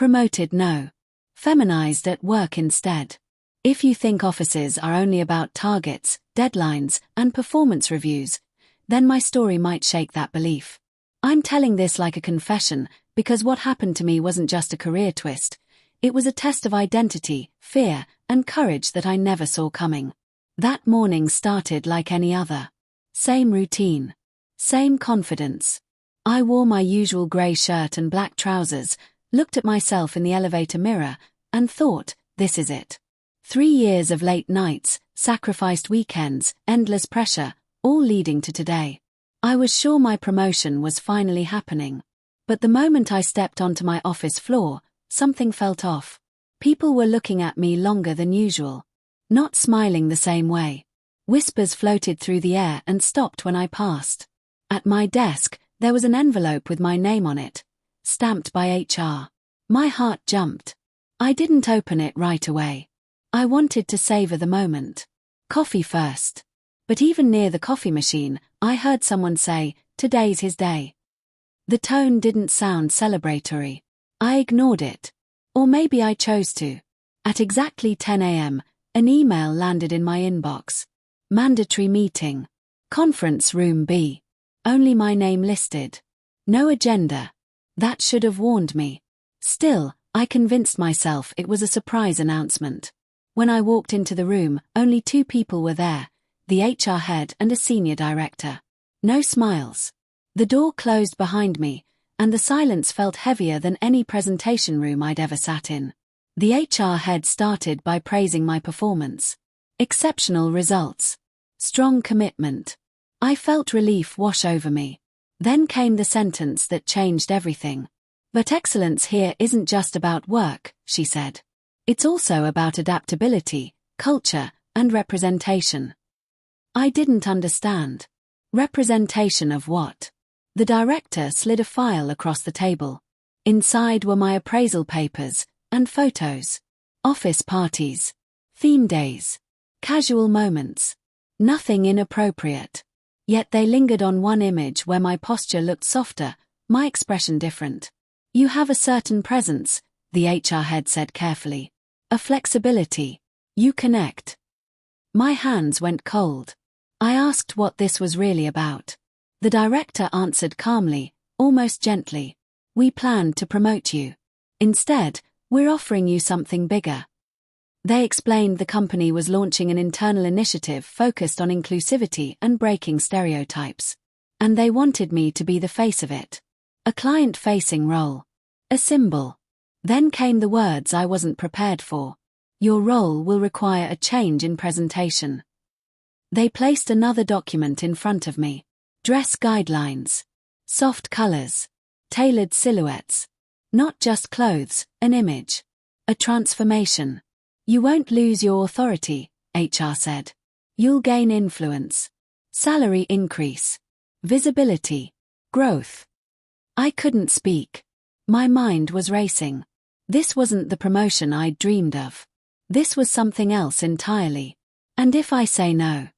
Promoted no. Feminized at work instead. If you think offices are only about targets, deadlines, and performance reviews, then my story might shake that belief. I'm telling this like a confession, because what happened to me wasn't just a career twist. It was a test of identity, fear, and courage that I never saw coming. That morning started like any other. Same routine. Same confidence. I wore my usual grey shirt and black trousers, looked at myself in the elevator mirror, and thought, this is it. 3 years of late nights, sacrificed weekends, endless pressure, all leading to today. I was sure my promotion was finally happening. But the moment I stepped onto my office floor, something felt off. People were looking at me longer than usual. Not smiling the same way. Whispers floated through the air and stopped when I passed. At my desk, there was an envelope with my name on it, stamped by HR. My heart jumped. I didn't open it right away. I wanted to savor the moment. Coffee first. But even near the coffee machine, I heard someone say, "Today's his day." The tone didn't sound celebratory. I ignored it. Or maybe I chose to. At exactly 10 a.m., an email landed in my inbox. Mandatory meeting. Conference room B. Only my name listed. No agenda. That should have warned me. Still, I convinced myself it was a surprise announcement. When I walked into the room, only 2 people were there, the HR head and a senior director. No smiles. The door closed behind me, and the silence felt heavier than any presentation room I'd ever sat in. The HR head started by praising my performance. Exceptional results. Strong commitment. I felt relief wash over me. Then came the sentence that changed everything. But excellence here isn't just about work, she said. It's also about adaptability, culture, and representation. I didn't understand. Representation of what? The director slid a file across the table. Inside were my appraisal papers and photos. Office parties. Theme days. Casual moments. Nothing inappropriate. Yet they lingered on one image where my posture looked softer, my expression different. You have a certain presence, the HR head said carefully. A flexibility. You connect. My hands went cold. I asked what this was really about. The director answered calmly, almost gently. We planned to promote you. Instead, we're offering you something bigger. They explained the company was launching an internal initiative focused on inclusivity and breaking stereotypes. And they wanted me to be the face of it. A client-facing role. A symbol. Then came the words I wasn't prepared for. Your role will require a change in presentation. They placed another document in front of me. Dress guidelines. Soft colors. Tailored silhouettes. Not just clothes, an image. A transformation. You won't lose your authority, HR said. You'll gain influence. Salary increase. Visibility. Growth. I couldn't speak. My mind was racing. This wasn't the promotion I'd dreamed of. This was something else entirely. And if I say no?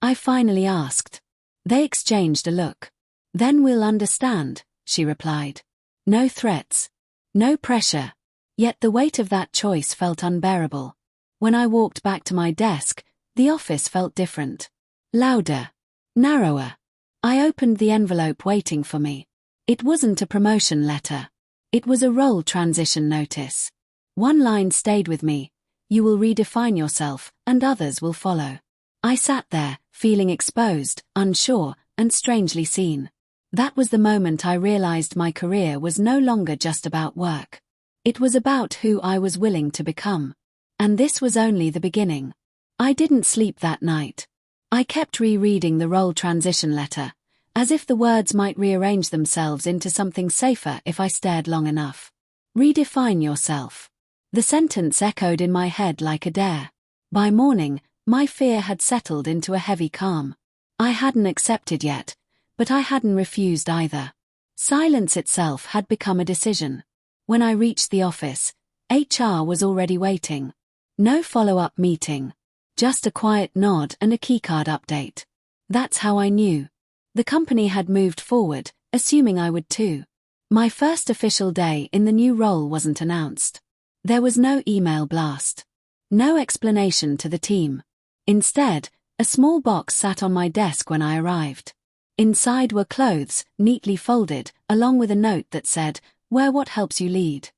I finally asked. They exchanged a look. Then we'll understand, she replied. No threats. No pressure. Yet the weight of that choice felt unbearable. When I walked back to my desk, the office felt different. Louder. Narrower. I opened the envelope waiting for me. It wasn't a promotion letter. It was a role transition notice. One line stayed with me. You will redefine yourself, and others will follow. I sat there, feeling exposed, unsure, and strangely seen. That was the moment I realized my career was no longer just about work. It was about who I was willing to become. And this was only the beginning. I didn't sleep that night. I kept rereading the role transition letter, as if the words might rearrange themselves into something safer if I stared long enough. Redefine yourself. The sentence echoed in my head like a dare. By morning, my fear had settled into a heavy calm. I hadn't accepted yet, but I hadn't refused either. Silence itself had become a decision. When I reached the office, HR was already waiting. No follow-up meeting. Just a quiet nod and a keycard update. That's how I knew. The company had moved forward, assuming I would too. My first official day in the new role wasn't announced. There was no email blast. No explanation to the team. Instead, a small box sat on my desk when I arrived. Inside were clothes, neatly folded, along with a note that said, "Wear what helps you lead."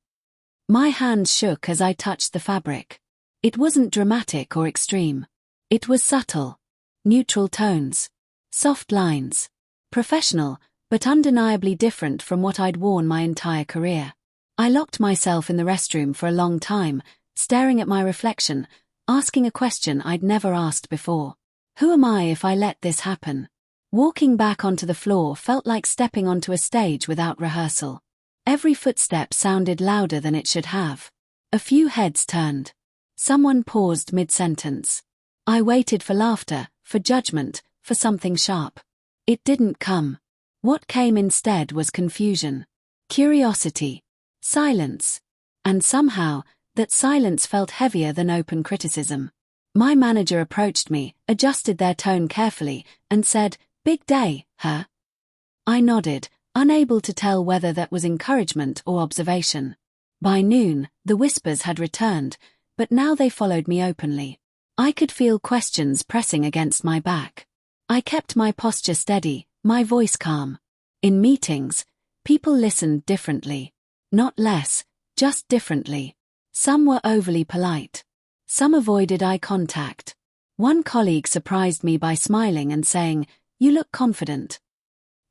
My hands shook as I touched the fabric. It wasn't dramatic or extreme. It was subtle. Neutral tones. Soft lines. Professional, but undeniably different from what I'd worn my entire career. I locked myself in the restroom for a long time, staring at my reflection, asking a question I'd never asked before. Who am I if I let this happen? Walking back onto the floor felt like stepping onto a stage without rehearsal. Every footstep sounded louder than it should have. A few heads turned. Someone paused mid-sentence. I waited for laughter, for judgment, for something sharp. It didn't come. What came instead was confusion. Curiosity. Silence. And somehow, that silence felt heavier than open criticism. My manager approached me, adjusted their tone carefully, and said, "Big day, huh?" I nodded, unable to tell whether that was encouragement or observation. By noon, the whispers had returned, but now they followed me openly. I could feel questions pressing against my back. I kept my posture steady, my voice calm. In meetings, people listened differently. Not less, just differently. Some were overly polite. Some avoided eye contact. One colleague surprised me by smiling and saying, "You look confident."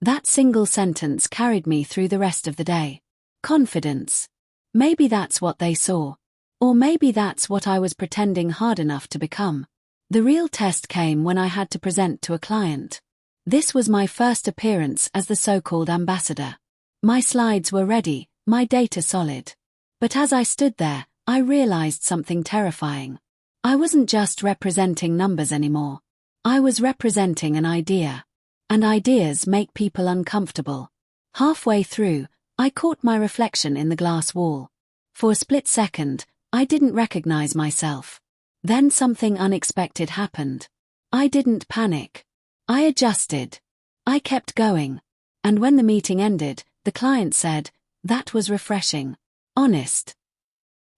That single sentence carried me through the rest of the day. Confidence. Maybe that's what they saw. Or maybe that's what I was pretending hard enough to become. The real test came when I had to present to a client. This was my first appearance as the so-called ambassador. My slides were ready, my data solid. But as I stood there, I realized something terrifying. I wasn't just representing numbers anymore. I was representing an idea. And ideas make people uncomfortable. Halfway through, I caught my reflection in the glass wall. For a split second, I didn't recognize myself. Then something unexpected happened. I didn't panic. I adjusted. I kept going. And when the meeting ended, the client said, "That was refreshing. Honest."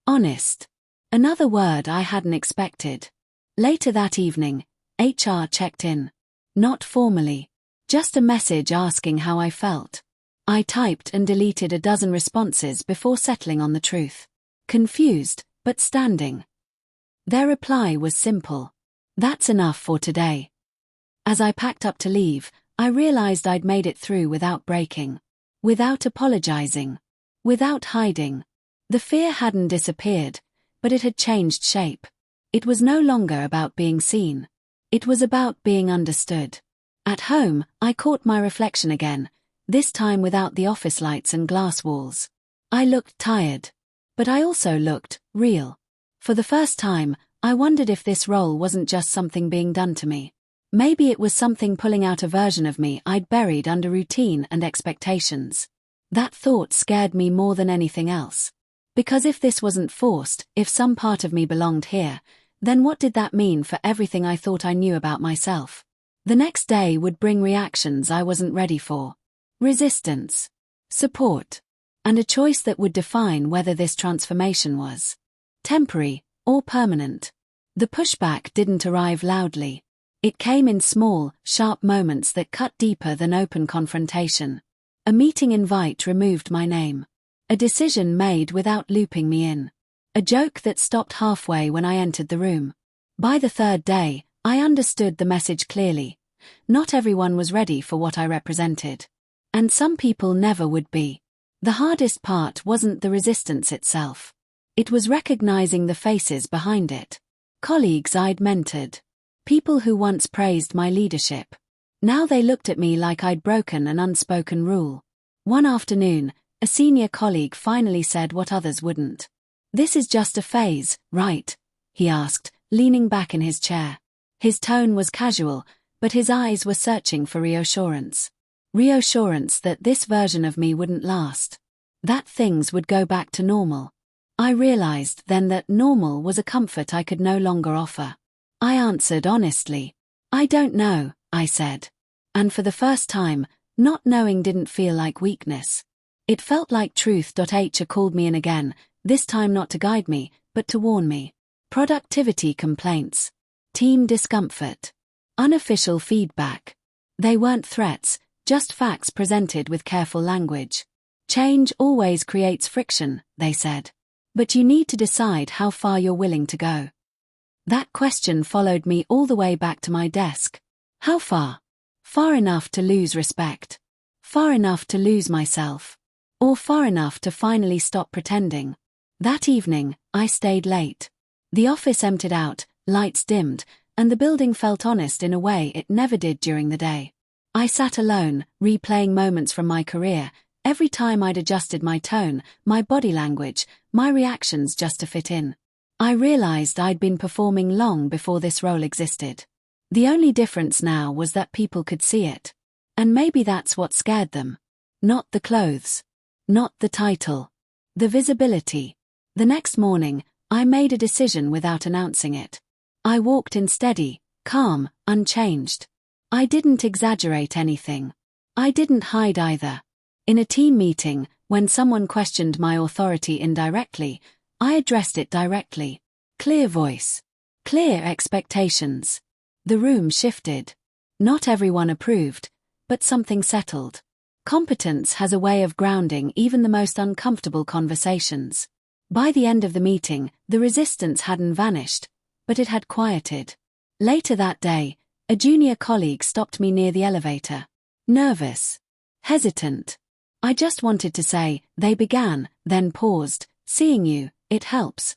Honest. Another word I hadn't expected. Later that evening, HR checked in. Not formally. Just a message asking how I felt. I typed and deleted a dozen responses before settling on the truth. Confused, but standing. Their reply was simple. "That's enough for today." As I packed up to leave, I realized I'd made it through without breaking. Without apologizing. Without hiding. The fear hadn't disappeared, but it had changed shape. It was no longer about being seen. It was about being understood. At home, I caught my reflection again, this time without the office lights and glass walls. I looked tired. But I also looked real. For the first time, I wondered if this role wasn't just something being done to me. Maybe it was something pulling out a version of me I'd buried under routine and expectations. That thought scared me more than anything else. Because if this wasn't forced, if some part of me belonged here, then what did that mean for everything I thought I knew about myself? The next day would bring reactions I wasn't ready for. Resistance. Support. And a choice that would define whether this transformation was temporary or permanent. The pushback didn't arrive loudly. It came in small, sharp moments that cut deeper than open confrontation. A meeting invite removed my name. A decision made without looping me in. A joke that stopped halfway when I entered the room. By the third day, I understood the message clearly. Not everyone was ready for what I represented. And some people never would be. The hardest part wasn't the resistance itself. It was recognizing the faces behind it. Colleagues I'd mentored. People who once praised my leadership. Now they looked at me like I'd broken an unspoken rule. One afternoon, a senior colleague finally said what others wouldn't. "This is just a phase, right?" he asked, leaning back in his chair. His tone was casual, but his eyes were searching for reassurance. Reassurance that this version of me wouldn't last. That things would go back to normal. I realized then that normal was a comfort I could no longer offer. I answered honestly. "I don't know," I said. And for the first time, not knowing didn't feel like weakness. It felt like Truth.HR called me in again, this time not to guide me, but to warn me. Productivity complaints. Team discomfort. Unofficial feedback. They weren't threats, just facts presented with careful language. Change always creates friction, they said. But you need to decide how far you're willing to go. That question followed me all the way back to my desk. How far? Far enough to lose respect. Far enough to lose myself. Or far enough to finally stop pretending. That evening, I stayed late. The office emptied out, lights dimmed, and the building felt honest in a way it never did during the day. I sat alone, replaying moments from my career. Every time I'd adjusted my tone, my body language, my reactions just to fit in. I realized I'd been performing long before this role existed. The only difference now was that people could see it. And maybe that's what scared them. Not the clothes. Not the title. The visibility. The next morning, I made a decision without announcing it. I walked in steady, calm, unchanged. I didn't exaggerate anything. I didn't hide either. In a team meeting, when someone questioned my authority indirectly, I addressed it directly. Clear voice. Clear expectations. The room shifted. Not everyone approved, but something settled. Competence has a way of grounding even the most uncomfortable conversations. By the end of the meeting, the resistance hadn't vanished, but it had quieted. Later that day, a junior colleague stopped me near the elevator. Nervous. Hesitant. I just wanted to say, they began, then paused, seeing you, it helps.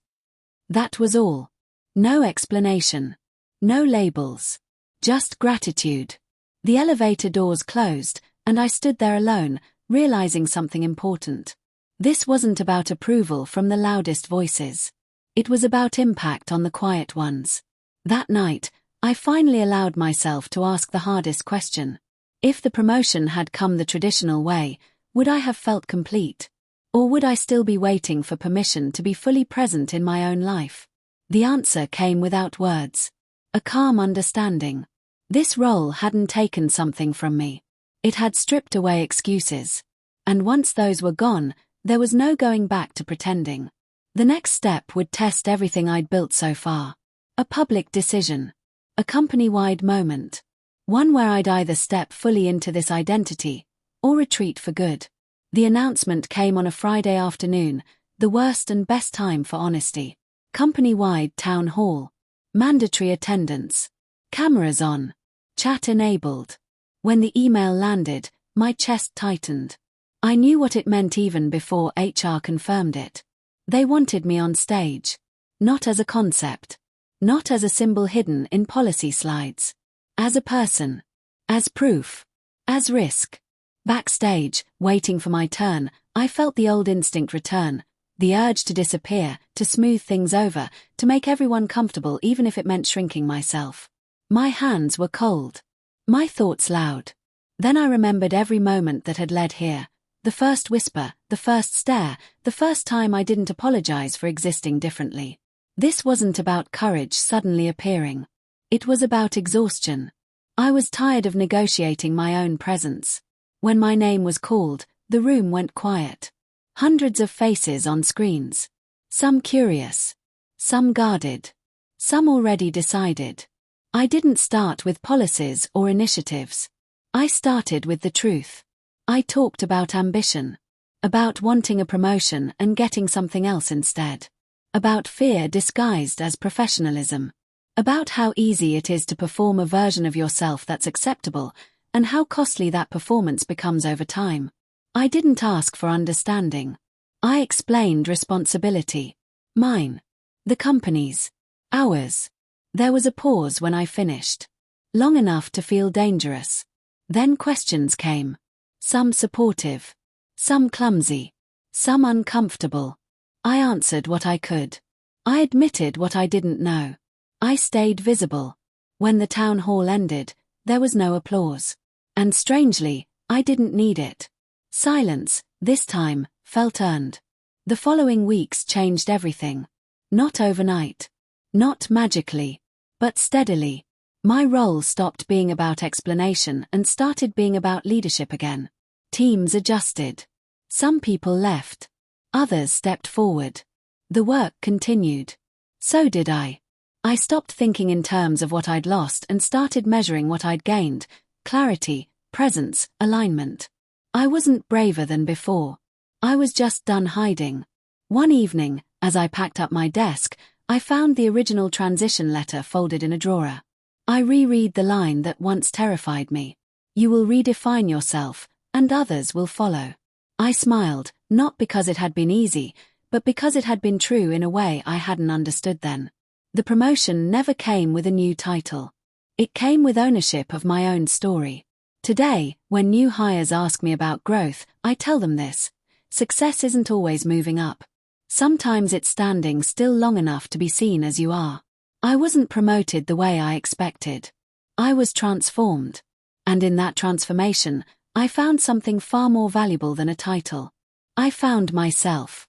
That was all. No explanation. No labels. Just gratitude. The elevator doors closed, and I stood there alone, realizing something important. This wasn't about approval from the loudest voices. It was about impact on the quiet ones. That night, I finally allowed myself to ask the hardest question. If the promotion had come the traditional way, would I have felt complete? Or would I still be waiting for permission to be fully present in my own life? The answer came without words. A calm understanding. This role hadn't taken something from me. It had stripped away excuses. And once those were gone, there was no going back to pretending. The next step would test everything I'd built so far. A public decision. A company-wide moment. One where I'd either step fully into this identity, or retreat for good. The announcement came on a Friday afternoon, the worst and best time for honesty. Company-wide town hall. Mandatory attendance. Cameras on. Chat enabled. When the email landed, my chest tightened. I knew what it meant even before HR confirmed it. They wanted me on stage. Not as a concept. Not as a symbol hidden in policy slides. As a person. As proof. As risk. Backstage, waiting for my turn, I felt the old instinct return, the urge to disappear, to smooth things over, to make everyone comfortable even if it meant shrinking myself. My hands were cold. My thoughts loud. Then I remembered every moment that had led here. The first whisper, the first stare, the first time I didn't apologize for existing differently. This wasn't about courage suddenly appearing. It was about exhaustion. I was tired of negotiating my own presence. When my name was called, the room went quiet. Hundreds of faces on screens. Some curious. Some guarded. Some already decided. I didn't start with policies or initiatives. I started with the truth. I talked about ambition. About wanting a promotion and getting something else instead. About fear disguised as professionalism. About how easy it is to perform a version of yourself that's acceptable, and how costly that performance becomes over time. I didn't ask for understanding. I explained responsibility. Mine. The company's. Ours. There was a pause when I finished. Long enough to feel dangerous. Then questions came. Some supportive. Some clumsy. Some uncomfortable. I answered what I could. I admitted what I didn't know. I stayed visible. When the town hall ended, there was no applause. And strangely, I didn't need it. Silence, this time, felt earned. The following weeks changed everything. Not overnight. Not magically. But steadily. My role stopped being about explanation and started being about leadership again. Teams adjusted. Some people left. Others stepped forward. The work continued. So did I. I stopped thinking in terms of what I'd lost and started measuring what I'd gained: clarity, presence, alignment. I wasn't braver than before. I was just done hiding. One evening, as I packed up my desk, I found the original transition letter folded in a drawer. I reread the line that once terrified me. You will redefine yourself, and others will follow. I smiled, not because it had been easy, but because it had been true in a way I hadn't understood then. The promotion never came with a new title. It came with ownership of my own story. Today, when new hires ask me about growth, I tell them this: success isn't always moving up. Sometimes it's standing still long enough to be seen as you are. I wasn't promoted the way I expected. I was transformed. And in that transformation, I found something far more valuable than a title. I found myself.